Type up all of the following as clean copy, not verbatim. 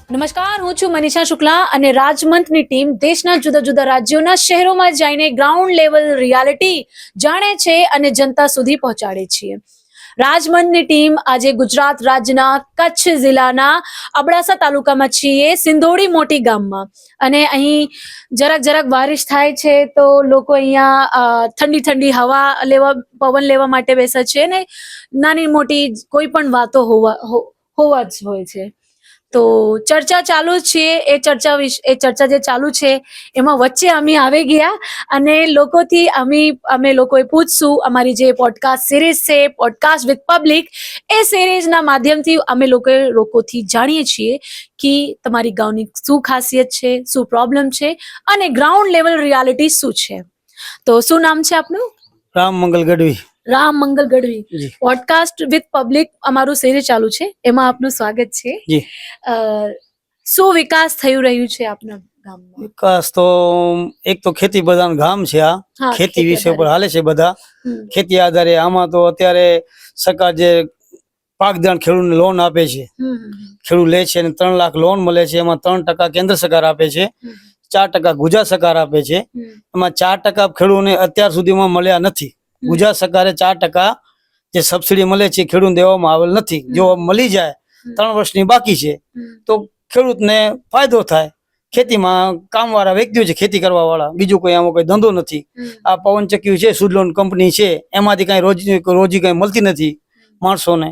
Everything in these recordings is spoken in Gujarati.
નમસ્કાર, હું છું મનીષા શુક્લા અને રાજમંથની ટીમ દેશના જુદા જુદા રાજ્યોના શહેરોમાં જઈને ગ્રાઉન્ડ લેવલ રિયાલિટી જાણે છે અને જનતા સુધી પહોંચાડે છીએ. રાજમંથની ટીમ આજે ગુજરાત રાજ્યના કચ્છ જિલ્લાના અબડાસા તાલુકામાં છીએ, સિંધોડી મોટી ગામમાં. અને અહીં જરાક બારિશ થાય છે તો લોકો અહીંયા ઠંડી ઠંડી હવા લેવા, પવન લેવા માટે બેસે છે ને નાની મોટી કોઈ પણ વાતો હોવા જ હોય છે. તો ચર્ચા ચાલુ છે. એ ચર્ચા જે ચાલુ છે એમાં વચ્ચે અમે આવી ગયા અને લોકોથી અમે લોકોએ પૂછશું. અમારી જે પોડકાસ્ટ સિરીઝ છે, પોડકાસ્ટ વિથ પબ્લિક, એ સિરીઝના માધ્યમથી અમે લોકોથી જાણીએ છીએ કે તમારી ગામની શું ખાસિયત છે, શું પ્રોબ્લેમ છે અને ગ્રાઉન્ડ લેવલ રિયાલિટી શું છે. તો શું નામ છે આપનું? રામ મંગલ ગઢવી. રામ મંગલ ગઢવી. પોડકાસ્ટ વિથ પબ્લિક અમારું સિરીઝ ચાલુ છે, એમાં આપનું સ્વાગત છે. શું વિકાસ થઈ રહ્યું છે આપના ગામમાં? વિકાસ તો એક તો ખેતી પ્રધાન ગામ છે. આ ખેતી વિશે પર હાલે છે બધા, ખેતી આધારે. આમાં તો અત્યારે સરકાર જે પાક ધિરાણ ખેડૂતને લોન આપે છે, ખેડૂત લે છે અને 3 લાખ લોન મળે છે. એમાં 3% કેન્દ્ર સરકાર આપે છે, 4% ગુજરાત સરકાર આપે છે. એમાં 4% ખેડૂતને અત્યાર સુધીમાં મળ્યા નથી. ગુજરાત સરકારે 4% જે સબસિડી મળે છે ખેડૂત દેવામાં આવેલ નથી. જો મળી જાય, 3 વર્ષની બાકી છે, તો ખેડૂતને ફાયદો થાય. ખેતીમાં કામવાળા વ્યક્તિઓ છે, ખેતી કરવા વાળા, બીજું કોઈ આમાં કોઈ ધંધો નથી. આ પવનચક્કી છે, સુડલોન કંપની છે, એમાંથી કઈ રોજી કઈ મળતી નથી માણસોને.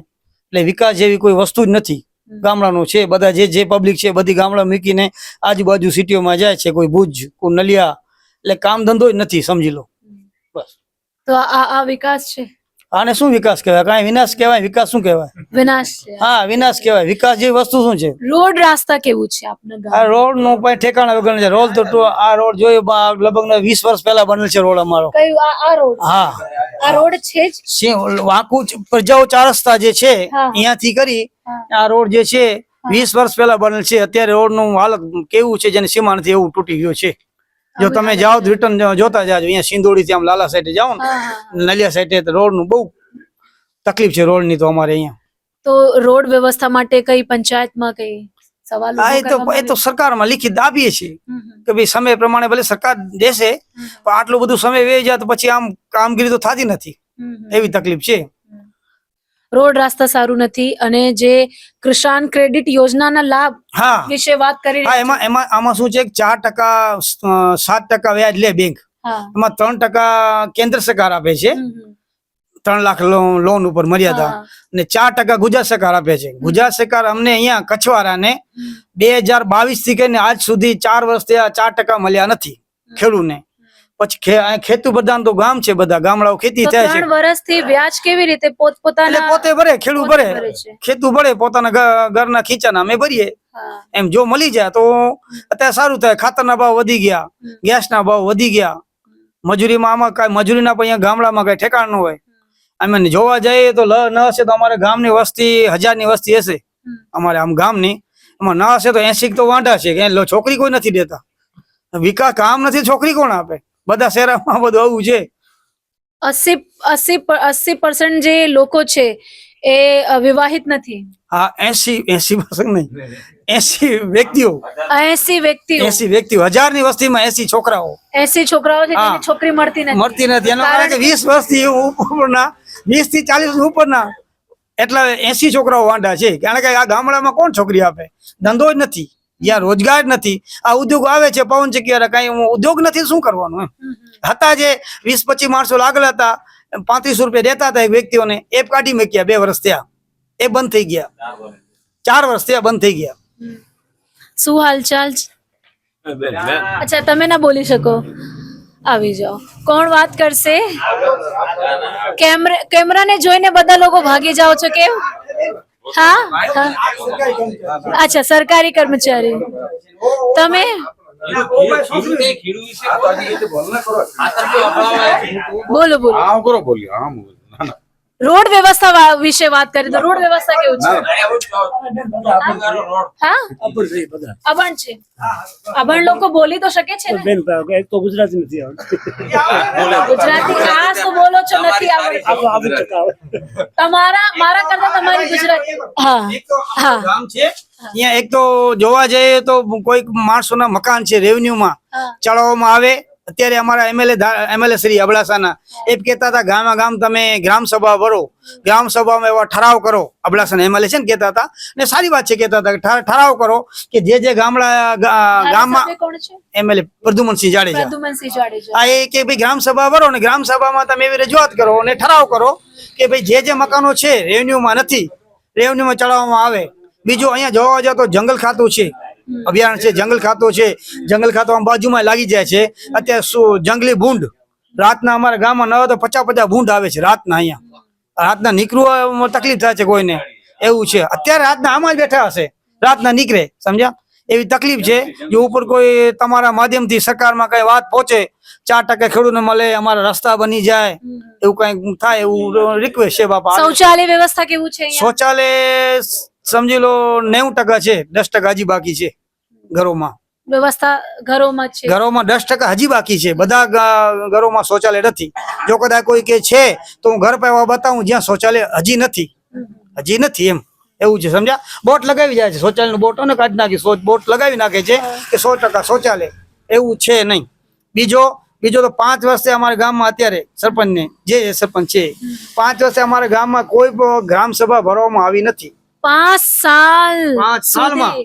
એટલે વિકાસ જેવી કોઈ વસ્તુ જ નથી. ગામડાનું છે, બધા જે પબ્લિક છે બધી ગામડા મૂકીને આજુબાજુ સિટીઓમાં જાય છે, કોઈ ભુજ, કોઈ નલિયા. એટલે કામ ધંધો જ નથી, સમજી લો. બસ. તો આ વિકાસ છે? આને શું વિકાસ કહેવાય? કાંઈ વિનાશ કહેવાય. વિકાસ શું કહેવાય? વિનાશ છે. હા, વિનાશ કહેવાય. વિકાસ જેવી વસ્તુ શું છે? રોડ રાસ્તા કેવું છે આપના ગામ? આ રોડ નું કોઈ ઠેકાણા વગર છે. રોડ તો આ રોડ જોયો લગભગ 20 વર્ષ પહેલા બનેલ છે રોડ અમારો. કયું આ રોડ? હા, આ રોડ છે જ. વાંકુ પ્રજાઓ 4 રસ્તા જે છે અહીંયાથી કરી આ રોડ જે છે 20 વર્ષ પહેલા બનેલ છે. અત્યારે રોડ નું હાલત કેવું છે જેને સીમા નથી એવું તૂટી ગયો છે. જો તમે જાઓ રિટર્ન જોતા જાજો. અહીંયા સિંધોડી થી આમ લાલા સાઈડે જાઓ ને, નલિયા સાઈડે રોડ નું બહુ તકલીફ છે રોડ ની તો અમારે અહીંયા. તો રોડ વ્યવસ્થા માટે કઈ પંચાયતમાં કઈ સવાલ? એ તો સરકારમાં લિખિત આપીએ છીએ કે ભાઈ સમય પ્રમાણે ભલે સરકાર દેશે, પણ આટલું બધું સમય વહી જાય તો પછી આમ કામગીરી તો થતી નથી. એવી તકલીફ છે. રોડ રસ્તા સારું નથી. અને જે કિસાન ક્રેડિટ યોજનાના લાભ વિશે વાત કરી, આમાં શું છે? 4% 7% વ્યાજ લે બેંક, એમાં 3% કેન્દ્ર સરકાર આપે છે. 3 લાખ લોન ઉપર મર્યાદા, અને 4% ગુજરાત સરકાર આપે છે. ગુજરાત સરકાર અમને અહીંયા કચ્છવાળાને 2022 થી કરીને આજ સુધી 4 વર્ષ થયા 4% મળ્યા નથી ખેડૂતને. પછી ખેતુ પ્રધાન તો ગામ છે, બધા ગામડાઓ ખેતી થાય છે. 3 વર્ષથી વ્યાજ કેવી રીતે? પોતે ભરે, ખેડૂત ભરે, ખેતું ભરે, પોતાના ઘરના ખીચાના અમે ભરીએ. એમ જો મળી જાય તો અત્યારે સારું થાય. ખાતરના ભાવ વધી ગયા, ગેસના ભાવ વધી ગયા, મજૂરીમાં આમાં કઈ મજૂરીના પણ અહીંયા ગામડામાં કઈ ઠેકાણ ન હોય. અમે જોવા જઈએ તો ન હશે તો અમારે ગામની વસ્તી 1000 ની વસ્તી હશે અમારે આમ ગામની. એમાં ન હશે તો 80 તો વાંઢા છે કે છોકરી કોઈ નથી દેતા. વિકાસ કામ નથી, છોકરી કોણ આપે? બધા શહેરમાં બધું આવું છે. 80% જે લોકો છે એ વિવાહિત નથી. હા, 80% નહીં, 80 વ્યક્તિઓ. 80 વ્યક્તિઓ 1000 ની વસ્તીમાં 80 છોકરાઓ. 80 છોકરાઓ છે જેને છોકરી મળતી નથી. એનો કારણ કે 20 વર્ષથી ઉપરના, 20 થી 40 ઉપરના એટલા 80 છોકરાઓ વાંઢા છે. કારણ કે આ ગામડામાં કોણ છોકરી આપે? ધંધો જ નથી, જ્યાં રોજગાર નથી. આ ઉદ્યોગ આવે છે પવનચક્કી વાળા, કઈ ઉદ્યોગ નથી, શું કરવાનું? હતા જે 20-25 માણસો લાગેલા હતા, 35 રૂપિયા દેતા હતા વ્યક્તિઓને, એ કાઢી મૂક્યા. 2 વર્ષ થયા એ બંધ થઈ ગયા, 4 વર્ષ થયા બંધ થઈ ગયા. શું હાલચાલ? અચ્છા, તમે ના બોલી શકો, આવી જાઓ. કોણ વાત કરશે? કેમેરાને જોઈને બધા લોકો ભાગી જાઓ છો કેમ? હા, અચ્છા, સરકારી કર્મચારી તમે? બોલો. રોડ વ્યવસ્થા વિશે વાત કરી તો રોડ વ્યવસ્થા કેવું છે? અભણ છે. અભણ લોકો બોલી તો શકે છે ને? ગુજરાતી નથી. ગુજરાતી ખાસ તો બોલો છો નથી આવડતું. મારા કરતા તમારી ગુજરાતી. હા એક તો આપણું ગામ છે ત્યાં એક તો જોવા જઈએ તો કોઈક માણસોના મકાન છે રેવન્યુમાં ચડાવવામાં આવે. અત્યારે અમારા એમએલએ શ્રી અબડાસાના એ કહેતા હતા ગામ તમે ગ્રામ સભા ભરો, ગ્રામ સભામાં એવા ઠરાવ કરો. અબડાસાના એમએલએ છે ને કહેતા હતા, ને સારી વાત છે, કહેતા હતા કે ઠરાવ કરો કે જે ગામમાં એમએલએ પ્રદ્યુમનસિંહ જાડેજા હા એ કે ભાઈ ગ્રામ સભા ભરો ને ગ્રામ સભામાં તમે એવી રજૂઆત કરો અને ઠરાવ કરો કે ભાઈ જે મકાનો છે રેવન્યુમાં નથી, રેવન્યુમાં ચડાવવામાં આવે. બીજું અહીંયા જોવા જાવ તો જંગલ ખાતું છે, અભયારણ્ય છે, જંગલ ખાતું છે. જંગલ ખાતું બાજુમાં લાગી જાય છે. અત્યારે શું જંગલી ભૂંડ રાતના અમારા ગામમાં ન હોય તો 50 ભૂંડ આવે છે રાતના. અહીંયા રાતના નીકળવું તકલીફ થાય છે કોઈને, એવું છે. અત્યારે રાતના આમાં જ બેઠા હશે, રાતના નીકળે, સમજ્યા? એવી તકલીફ છે. જો ઉપર કોઈ તમારા માધ્યમથી સરકારમાં કઈ વાત પહોંચે, 4% ખેડૂતને મળે, અમારા રસ્તા બની જાય, એવું કઈ થાય એવું રિક્વેસ્ટ છે બાપા. શૌચાલય વ્યવસ્થા કેવું છે? શૌચાલય સમજી લો 90% છે, 10% હજી બાકી છે. ઘરોમાં વ્યવસ્થા ઘરોમાં છે, ઘરોમાં 10% હજી બાકી છે. બધા ઘરોમાં શૌચાલય નથી. જો કદાચ કોઈ કે છે તો હું ઘર પર બતાવું જ્યાં શૌચાલય હજી નથી એમ, એવું છે, સમજ્યા? બોટ લગાવી જાય છે, શૌચાલયનું બોટ કાઢી નાખી, બોટ લગાવી નાખે છે કે 100% શૌચાલય, એવું છે નહીં. બીજો તો 5 વર્ષથી અમારા ગામમાં અત્યારે સરપંચને જે સરપંચ છે 5 વર્ષથી અમારા ગામમાં કોઈ ગ્રામ સભા ભરવામાં આવી નથી. 5 સાલમાં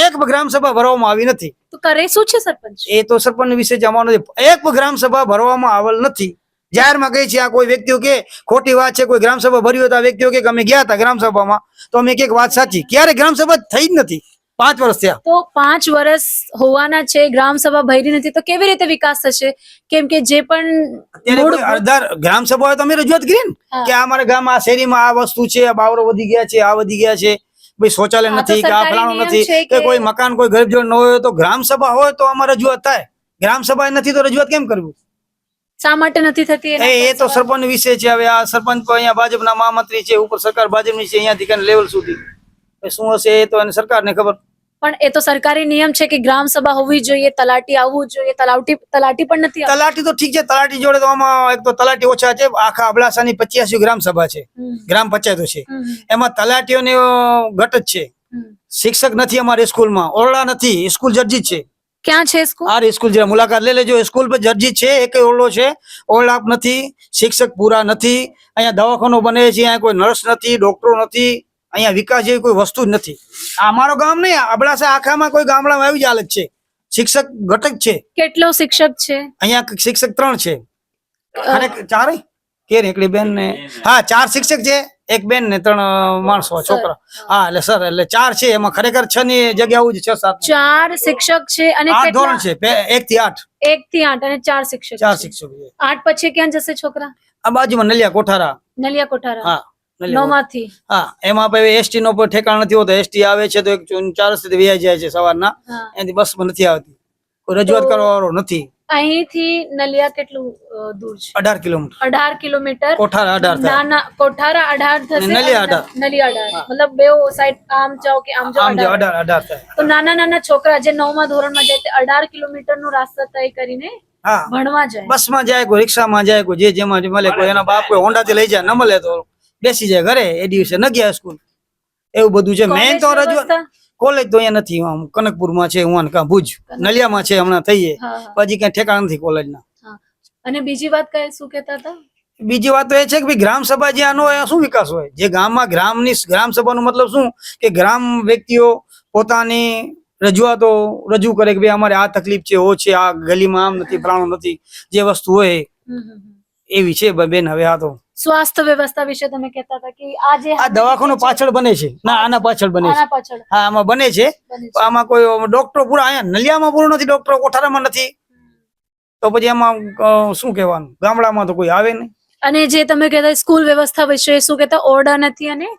એક ગ્રામ સભા ભરવામાં આવી નથી. તો કરે શું છે સરપંચ? એ તો સરપંચ વિશે જવાનું નથી. એક ગ્રામ સભા ભરવામાં આવેલ નથી. જાહેરમાં ગઈ છે આ કોઈ વ્યક્તિઓ કે ખોટી વાત છે, કોઈ ગ્રામ સભા ભરી હોય તો આ વ્યક્તિઓ કે અમે ગયા હતા ગ્રામ સભામાં તો અમે કે વાત સાચી. ક્યારે ગ્રામ સભા થઈ જ નથી. 5 વર્ષ થયા. તો 5 વર્ષ હોવાના છે, ગ્રામ સભા ભરી નથી, તો કેવી રીતે વિકાસ થશે? કેમ કે જે પણ અડધાર ગ્રામ સભા હોય તો અમે રજૂઆત કરી ને કે અમારા ગામમાં આ શેરીમાં આ વસ્તુ છે, આ બાવરો વધી ગયા છે, આ વધી ગયા છે, ભાઈ શૌચાલય નથી કે આ ફલાણું નથી કે કોઈ મકાન કોઈ ગરીબ જોડ ન હોય તો ગ્રામ સભા હોય તો અમારે રજૂઆત થાય. ગ્રામ સભા નથી તો રજૂઆત કેમ કરવું? શા માટે નથી થતી? એ તો સરપંચ વિશે છે. હવે આ સરપંચ તો અહીંયા ભાજપના મહામંત્રી છે, ઉપર સરકાર ભાજપની છે, અહીંયાથી કરીને લેવલ સુધી શું હશે એ તો એને સરકારને ખબર. પણ એ તો સરકારી નિયમ છે કે ગ્રામ સભા હોવી જોઈએ, તલાટી આવવું જોઈએ. તલાટી પણ નથી. તલાટી તો ઠીક છે, તલાટી જોડે તો આમાં એક તો તલાટી ઓછા છે. આખા અબડાસાની 85 ગ્રામ સભા છે, ગ્રામ પંચાયતો છે, એમાં તલાટીઓની ઘટ જ છે. શિક્ષક નથી અમારી સ્કૂલમાં, ઓરડા નથી, સ્કૂલ જર્જિત છે. ક્યાં છે સ્કૂલ? આ સ્કૂલ જરા મુલાકાત લઈ લેજો. સ્કૂલ પર જર્જિત છે, એક ઓરડો છે, ઓરડા નથી, શિક્ષક પૂરા નથી. અહીંયા દવાખાનો બને છે, અહીંયા કોઈ નર્સ નથી, ડોક્ટરો નથી. અહીંયા વિકાસ જેવી કોઈ વસ્તુ જ નથી. અમારો ગામ નહીં, અબડાસા આખામાં કોઈ ગામડામાં આવી જ હાલત છે. શિક્ષક ઘટક છે. કેટલો શિક્ષક છે અહીંયા? શિક્ષક 3 છે. અને 4 કે એકડી બેન ને 4 શિક્ષક છે, એક બેન ને 3 માણસો છોકરા. એટલે સર એટલે 4 છે. એમાં ખરેખર 6 ની જગ્યા આવું છે, 6-7 4 શિક્ષક છે અને 8 ધોરણ છે, 1 થી 8 અને 4 શિક્ષક. 4 શિક્ષકો. 8 પછી ક્યાં જશે છોકરા? આ બાજુમાં નલિયા કોઠારા. હા 9 માંથી. એમાં એસટી નો કોઈ ઠેકાણ નથી હોતો. એસટી આવે છે તો 4 થી વ્યાજ જાય છે સવારના, એની બસ માં નથી આવતી. કોઈ રજૂઆત કરવા વાળો નથી. અહીંથી નલિયા કેટલું દૂર છે? 18 કિલોમીટર. 18 કિલોમીટર. કોઠારા 18 થાય. ના કોઠારા 18 થશે, નલિયા 18. નલિયા 18 મતલબ બે સાઈડ આમ જાઓ કે આમ જાઓ 18 થાય. તો નાના છોકરા જે 9મા ધોરણમાં જાય તે 18 કિલોમીટર નો રાસ્તો તય કરીને ભણવા જાય. બસમાં જાય, કોઈ રિક્ષામાં જાય, કોઈ જે જેમાં મળે, કોઈ એના બાપ કોઈ હોન્ડા થી લઈ જાય, ન મળે તો બેસી જાય ઘરે. એ દિવસે ન ગયા સ્કૂલ, એવું બધું છે. મેન તો રજૂઆત કોલેજ તો અહીંયા નથી. કનકપુરમાં છે, હું ભુજ નલિયામાં છે, હમણાં થઈએ પછી ક્યાં ઠેકાણ નથી કોલેજના. અને બીજી વાત કઈ શું કહેતા હતા? બીજી વાત તો એ છે કે ભાઈ ગ્રામ સભા જ્યાં ન હોય શું વિકાસ હોય? જે ગામમાં ગ્રામ સભાનો મતલબ શું કે ગ્રામ વ્યક્તિઓ પોતાની રજૂઆતો રજૂ કરે કે ભાઈ અમારે આ તકલીફ છે, ઓ છે, આ ગલીમાં આમ નથી, ફલાણું નથી, જે વસ્તુ હોય એવી છે બેન. હવે આ તો સ્વાસ્થ્ય વ્યવસ્થા વિશે તમે કહેતા હતા કે આ દવાખાનો પાછળ બને છે. ના, આના પાછળ બને છે. હા, આમાં બને છે. આમાં કોઈ ડોક્ટરો પૂરા અહીંયા નલિયામાં પૂરું નથી, ડોક્ટરો કોઠારામાં નથી, તો પછી એમાં શું કહેવાનું? ગામડામાં તો કોઈ આવે નહીં. અને જે તમે કહેતા સ્કૂલ વ્યવસ્થા વિશે શું કહેતા? ઓરડા નથી. અને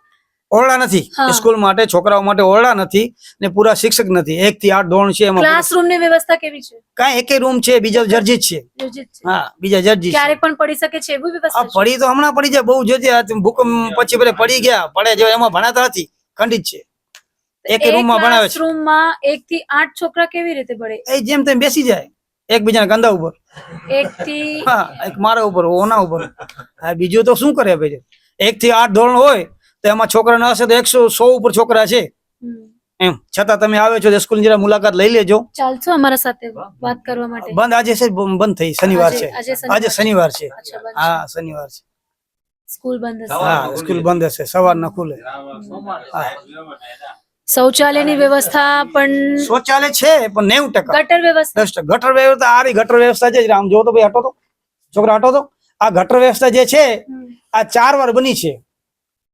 ઓરડા નથી સ્કૂલ માટે, છોકરાઓ માટે ઓરડા નથી ને પૂરા શિક્ષક નથી. 1 થી 8 ધોરણ છે. એમાં ક્લાસરૂમ ની વ્યવસ્થા કેવી છે? કાંઈ એકે રૂમ છે, બીજા જર્જિત છે. બીજા જર્જિત. ક્યારેક પણ પડી શકે છે એવું વ્યવસ્થા? પડી તો હમણાં પડી જાય, બહુ જોતી ભૂકંપ પછી પેલે પડી ગયા પડે જો, એમાં ભણાતા નથી, ખંડિત છે. એક રૂમમાં ભણાવે છે. ક્લાસરૂમમાં 1 થી 8 છોકરા કેવી રીતે ભણે? એ જેમ તેમ બેસી જાય. એકબીજાના કંધા ઉપર, 1 થી હા, એક મારા ઉપર, ઓના ઉપર. હા, બીજું તો શું કરે ભાઈ? 1 થી 8 ધોરણ હોય તો એમાં છોકરા ના હશે તો 100 ઉપર છોકરા છે. એમ છતાં તમે આવ્યો છો સ્કૂલની જરા મુલાકાત લઈ લેજો. ચાલશો અમારા સાથે વાત કરવા માટે? બંધ આજે છે, બંધ થઈ, શનિવાર છે. આજે શનિવાર છે. હા, શનિવાર છે. સ્કૂલ બંધ હશે. હા, સ્કૂલ બંધ હશે, સવાર ના ખુલે. શૌચાલયની વ્યવસ્થા પણ, શૌચાલય છે પણ 90%. ગટર વ્યવસ્થા, 10%. ગટર વ્યવસ્થા, આ ગટર વ્યવસ્થા છે. આમ જો તો ભાઈ, હટો તો છોકરા, હટો તો. આ ગટર વ્યવસ્થા જે છે આ 4 વાર બની છે.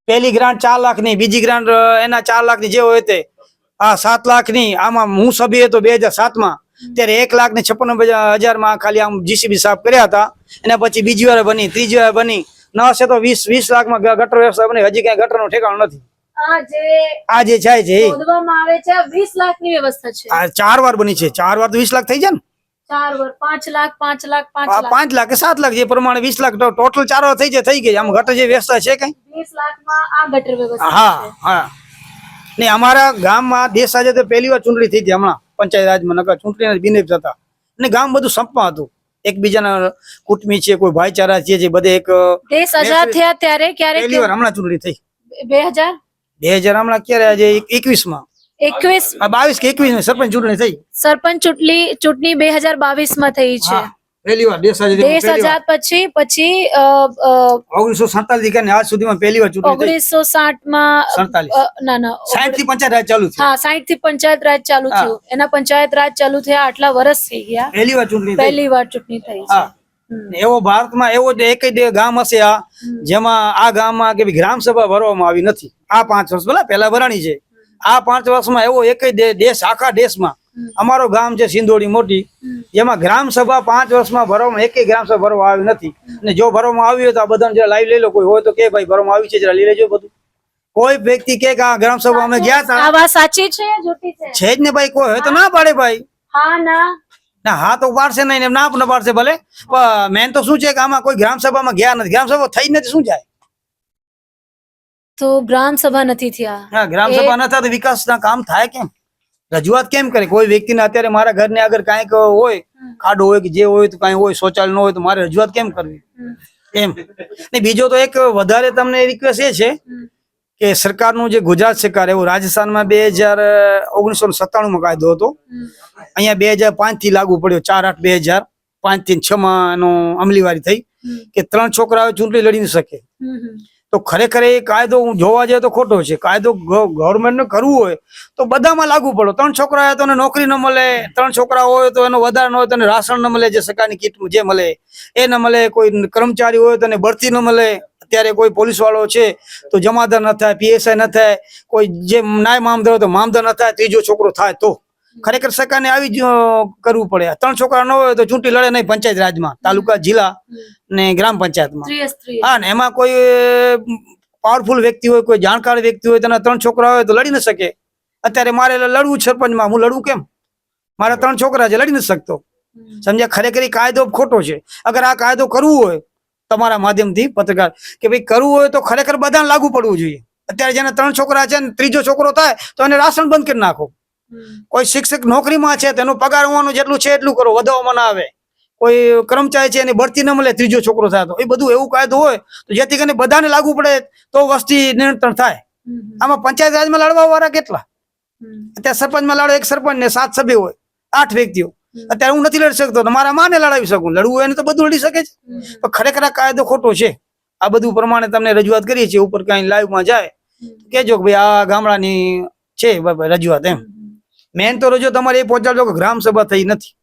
પહેલી ગ્રાન્ટ 4 લાખ ની, બીજી ગ્રાન્ટ એના 4 લાખ ની જે હોય તે, આ 7 લાખ ની. આમાં હું સભ્ય હતો 2007 માં, ત્યારે 1,56,000 માં ખાલી આમ જીસીબી સાફ કર્યા હતા. એના પછી બીજી વાર બની, ત્રીજી વાર બની, ન હશે તો 20 લાખમાં ગટર વ્યવસ્થા બની. હજી કઈ ગટર નું ઠેકાણું નથી. આ જે છે શોધવામાં આવે છે 20 લાખની વ્યવસ્થા છે. આ 4 વાર બની છે. 4 વાર તો 20 લાખ થઈ જાય ને. 4 વાર 5 લાખ, 5 લાખ, 5 લાખ, 5 લાખ કે 7 લાખ, જે પ્રમાણે 20 લાખ ટોટલ 4 વાર થઈ જાય, થઈ ગઈ. આમ ગટર જે વ્યવસ્થા છે કઈ 20 લાખમાં આ ગટર વ્યવસ્થા. હા, હા. ને અમારા ગામમાં દેશ આજે તો પહેલી વાર ચૂંટણી થઈ હતી હમણાં પંચાયત રાજમાં. નકર ચૂંટણી બિનહરીફ હતા અને ગામ બધું સંપમાં હતું. એકબીજાના કુટુંબી છે, કોઈ ભાઈચારા છે, જે બધે એક દેશ આઝાદ થયા ત્યારે ક્યારે પહેલી વાર હમણાં ચૂંટણી થઈ. 2000 હમણાં ક્યારે? આજે 21 માં. 21 22 કે 21 માં સરપંચ ચૂંટણી થઈ. સરપંચ ચૂંટણી 2022 માં થઈ છે. પહેલી વાર દેશ આઝાદ પછી 1947 થી કરીને આજ સુધીમાં પહેલી વાર ચૂંટણી થઈ. 1960 માં 47 ના 60 થી પંચાયત રાજ ચાલુ થયું. હા, 60 થી પંચાયત રાજ ચાલુ થયું. એના પંચાયત રાજ ચાલુ થયા આટલા વર્ષ થઈ ગયા. પહેલી વાર ચૂંટણી થઈ છે. એવો ભારતમાં એવો એક ગામ હશે આ જેમાં આ ગામમાં કે ગ્રામ સભા ભરવામાં આવી નથી. આ 5 વર્ષ પહેલા ભરાણી છે. આ 5 વર્ષમાં એવો એક દેશ, આખા દેશમાં અમારો ગામ છે સિંધોડી મોટી, જેમાં ગ્રામ સભા 5 વર્ષમાં ભરવામાં એક ગ્રામ સભા ભરવા આવી નથી. અને જો ભરવામાં આવી હોય તો આ બધાને જરા લાઈવ લઈ લો. કોઈ હોય તો કે ભાઈ ભરવામાં આવી છે, જરા લઈ લેજો બધું. કોઈ વ્યક્તિ કે આ ગ્રામ સભા અમે ગયા હતા, આ વાત સાચી છે, જૂઠી છે જ ને ભાઈ. કોઈ હોય તો ના પાડે ભાઈ. હા ના ના, હા તો પાડશે નહીં, એમ ના પાડશે ભલે. પણ મેન તો શું છે કે આમાં કોઈ ગ્રામ સભામાં ગયા નથી. ગ્રામ સભા થઈ નથી, શું જાય? તો ગ્રામ સભા નથી થયા. હા, ગ્રામ સભા ન થાય તો વિકાસના કામ થાય કેમ? રજૂઆત કેમ કરે? કોઈ વ્યક્તિને અત્યારે મારા ઘરને આગળ કાંઈક હોય, ખાડો હોય કે જે હોય તો કાંઈ હોય, શૌચાલય ન હોય તો મારે રજૂઆત કેમ કરવી? એમ. ને બીજો તો એક વધારે તમને રિક્વેસ્ટ એ છે કે સરકારનું જે ગુજરાત સરકાર, એવું રાજસ્થાનમાં 1997 માં કાયદો હતો. અહીંયા 2005 થી લાગુ પડ્યો. 4/8/2005 થી 6 માં એનો અમલીવારી થઈ કે 3 છોકરાઓ ચૂંટણી લડી ન શકે. તો ખરેખર એ કાયદો હું જોવા જઈએ તો ખોટો છે. કાયદો ગવર્મેન્ટ ને કરવું હોય તો બધામાં લાગુ પડો. 3 છોકરા હોય તો એને નોકરી ન મળે, 3 છોકરા હોય તો એનો વધારે ન હોય તો એને રાશન ન મળે, જે સરકારની કીટ જે મળે એ ન મળે. કોઈ કર્મચારી હોય તો એને બઢતી ન મળે. અત્યારે કોઈ પોલીસ વાળો છે તો જમાદાર ન થાય, પીએસઆઈ ન થાય, કોઈ જે નાય મામદાર હોય તો મામદાર ન થાય, ત્રીજો છોકરો થાય તો ખરેખર સરકારને આવી જ કરવું પડે. 3 છોકરા ન હોય તો ચૂંટણી લડે નહીં પંચાયત રાજમાં, તાલુકા, જિલ્લા ને ગ્રામ પંચાયતમાં. હા, ને એમાં કોઈ પાવરફુલ વ્યક્તિ હોય, કોઈ જાણકાર વ્યક્તિ હોય, તેના 3 છોકરા હોય તો લડી ન શકે. અત્યારે મારે લડવું સરપંચમાં, હું લડવું કેમ? મારા 3 છોકરા છે, લડી નથી શકતો. સમજ્યા? ખરેખર કાયદો ખોટો છે. અગર આ કાયદો કરવું હોય તમારા માધ્યમથી પત્રકાર કે ભાઈ કરવું હોય તો ખરેખર બધાને લાગુ પડવું જોઈએ. અત્યારે જેને 3 છોકરા છે ને ત્રીજો છોકરો થાય તો એને રાશન બંધ કરી નાખો. કોઈ શિક્ષક નોકરીમાં છે તેનો પગાર હોવાનું જેટલું છે એટલું કરો, વધારવામાં ના આવે. કોઈ કર્મચારી છે એની બઢતી ન મળે, ત્રીજો છોકરો થાય તો એ બધું એવું કાયદો હોય તો જેથી કરીને બધાને લાગુ પડે તો વસ્તી નિયંત્રણ થાય. આમાં પંચાયત રાજમાં લડવા વાળા કેટલા? અત્યારે સરપંચમાં લડો, એક સરપંચ ને 7 સભ્ય હોય, 8 વ્યક્તિઓ. અત્યારે હું નથી લડી શકતો, મારા માને લડાવી શકું. લડવું હોય તો બધું લડી શકે છે. પણ ખરેખર આ કાયદો ખોટો છે. આ બધું પ્રમાણે તમને રજૂઆત કરીએ છીએ. ઉપર કઈ લાઈવમાં જાય કેજો કે ભાઈ આ ગામડાની છે રજૂઆત. એમ મેન તો રજૂઆત તમારે એ પહોંચાડજો કે ગ્રામ સભા થઈ નથી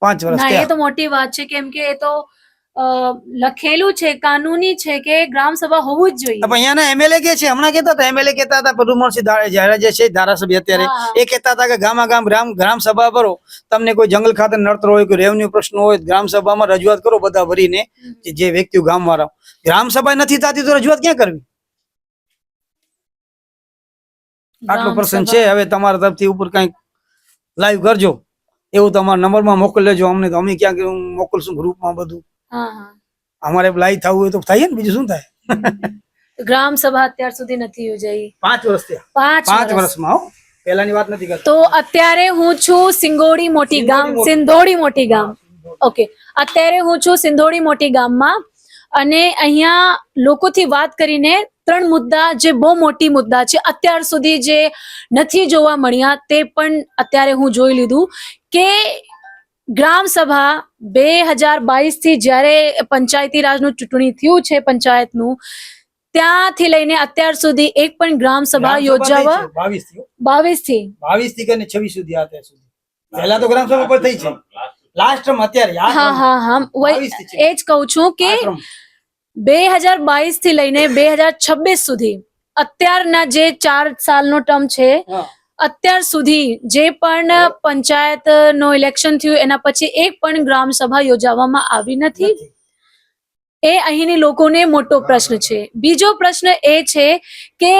5 વર્ષ. એ તો મોટી વાત છે, કેમ કે એ તો લખેલું છે, કાનૂની છે કે ગ્રામ સભા હોવું જ જોઈએ. અહીંયાના એમએલએ કે છે, હમણાં કેતા હતા, એમએલએ કેતા હતા પ્રદ્યુમનસિંહ જાડેજા જે છે ધારાસભ્ય અત્યારે, એ કેતા હતા કે ગામ ગ્રામ સભા ભરો. તમને કોઈ જંગલ ખાતે નડતર હોય, કોઈ રેવન્યુ પ્રશ્ન હોય, ગ્રામ સભામાં રજૂઆત કરો બધા ભરીને, જે વ્યક્તિઓ ગામ વાળા. ગ્રામ સભા નથી થતી તો રજૂઆત ક્યાં કરવી? આટલો પ્રશ્ન છે. હવે તમારા તરફથી ઉપર કઈક લાઈવ કરજો, એવું તમારા નંબરમાં મોકલી લેજો અમને. તો અમે ક્યાં મોકલશું ગ્રુપમાં બધું. અમારે લાઈવ થવું હોય તો થાય ને, બીજું શું થાય? ગ્રામ સભા અત્યાર સુધી નથી યોજાઈ. 5 વર્ષ થયા. 5 વર્ષમાં પહેલાની વાત નથી કરતો. તો અત્યારે હું છું સિંગોડી મોટી ગામ, સિંધોડી મોટી ગામ. ઓકે, અત્યારે હું છું સિંધોડી મોટી ગામમાં અને અહીંયા લોકોથી વાત કરીને 3 મુદ્દા જે બહુ મોટી મુદ્દા છે અત્યાર સુધી જે નથી જોવા મળ્યા તે પણ અત્યારે હું જોઈ લીધું કે ગ્રામ સભા 2022 થી જ્યારે પંચાયતી રાજનું ચૂંટણી થયું છે પંચાયતનું, ત્યાંથી લઈને અત્યાર સુધી એક પણ ગ્રામ સભા યોજાવા 22 થી 22 થી કરીને 26 સુધી અત્યાર સુધી. પહેલા તો ગ્રામ સભા પર થઈ છે લાસ્ટમાં અત્યારે એ જ કહું છું કે 2022 થી લઈને 2026 સુધી અત્યારના જે 4 સાલનો ટર્મ છે અત્યાર સુધી જે પણ પંચાયત નો ઇલેક્શન થયું એના પછી એક પણ ગ્રામ સભા યોજવામાં આવી નથી. એ અહીંની લોકોને મોટો પ્રશ્ન છે. બીજો પ્રશ્ન એ છે કે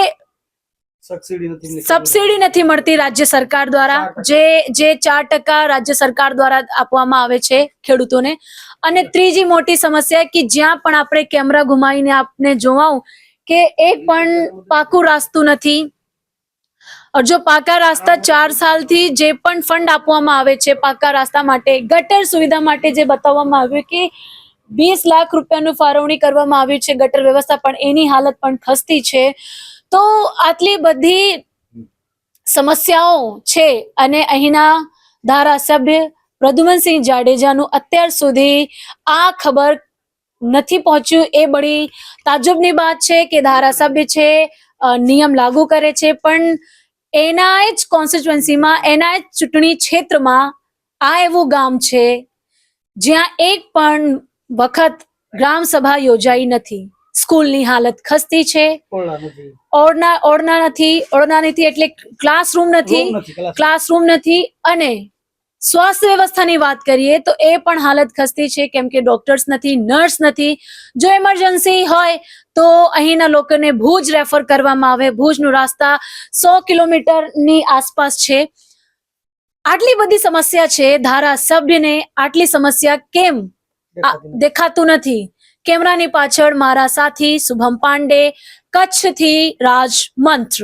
સબસિડી નથી મળતી રાજ્ય સરકાર દ્વારા, જે 4% રાજ્ય સરકાર દ્વારા આપવામાં આવે છે ખેડૂતોને. અને ત્રીજી મોટી સમસ્યા કે જ્યાં પણ આપણે કેમેરા ઘુમાવીને આપને જોવાઉં કે એક પણ પાકું રાસ્તું નથી. જો પાકા રાસ્તા 4 સાલથી જે પણ ફંડ આપવામાં આવે છે પાકા રાસ્તા માટે, ગટર સુવિધા માટે જે બતાવવામાં આવ્યું કે 20 લાખ રૂપિયાનું ફાળવણી કરવામાં આવ્યું છે ગટર વ્યવસ્થા, પણ એની હાલત પણ ખસ્તી છે. તો આટલી બધી સમસ્યાઓ છે અને અહીંના ધારાસભ્ય પ્રદ્યુમનસિંહ જાડેજાનું અત્યાર સુધી આ ખબર નથી પહોંચ્યું. એ બડી તાજુબની વાત છે કે ધારાસભ્ય છે, નિયમ લાગુ કરે છે, પણ એના જ કોન્સ્ટિટ્યુએન્સીમાં, એના જ ચૂંટણી ક્ષેત્રમાં આ એવું ગામ છે જ્યાં એક પણ વખત ગ્રામ સભા યોજાઈ નથી. સ્કૂલની હાલત ખસ્તી છે, ઓરડા નથી એટલે ક્લાસરૂમ નથી અને સ્વાસ્થ્ય વ્યવસ્થાની વાત કરીએ તો એ પણ હાલત ખસ્તી છે કેમ કે ડોક્ટર્સ નથી, નર્સ નથી. જો ઇમરજન્સી હોય તો અહીંના લોકોને ભુજ રેફર કરવામાં આવે. ભુજનું રસ્તા 100 કિલોમીટરની આસપાસ છે. આટલી બધી સમસ્યા છે, ધારાસભ્યને આટલી સમસ્યા કેમ દેખાતું નથી? કેમેરાની પાછળ મારા સાથી શુભમ પાંડે, કચ્છથી રાજમંત્ર.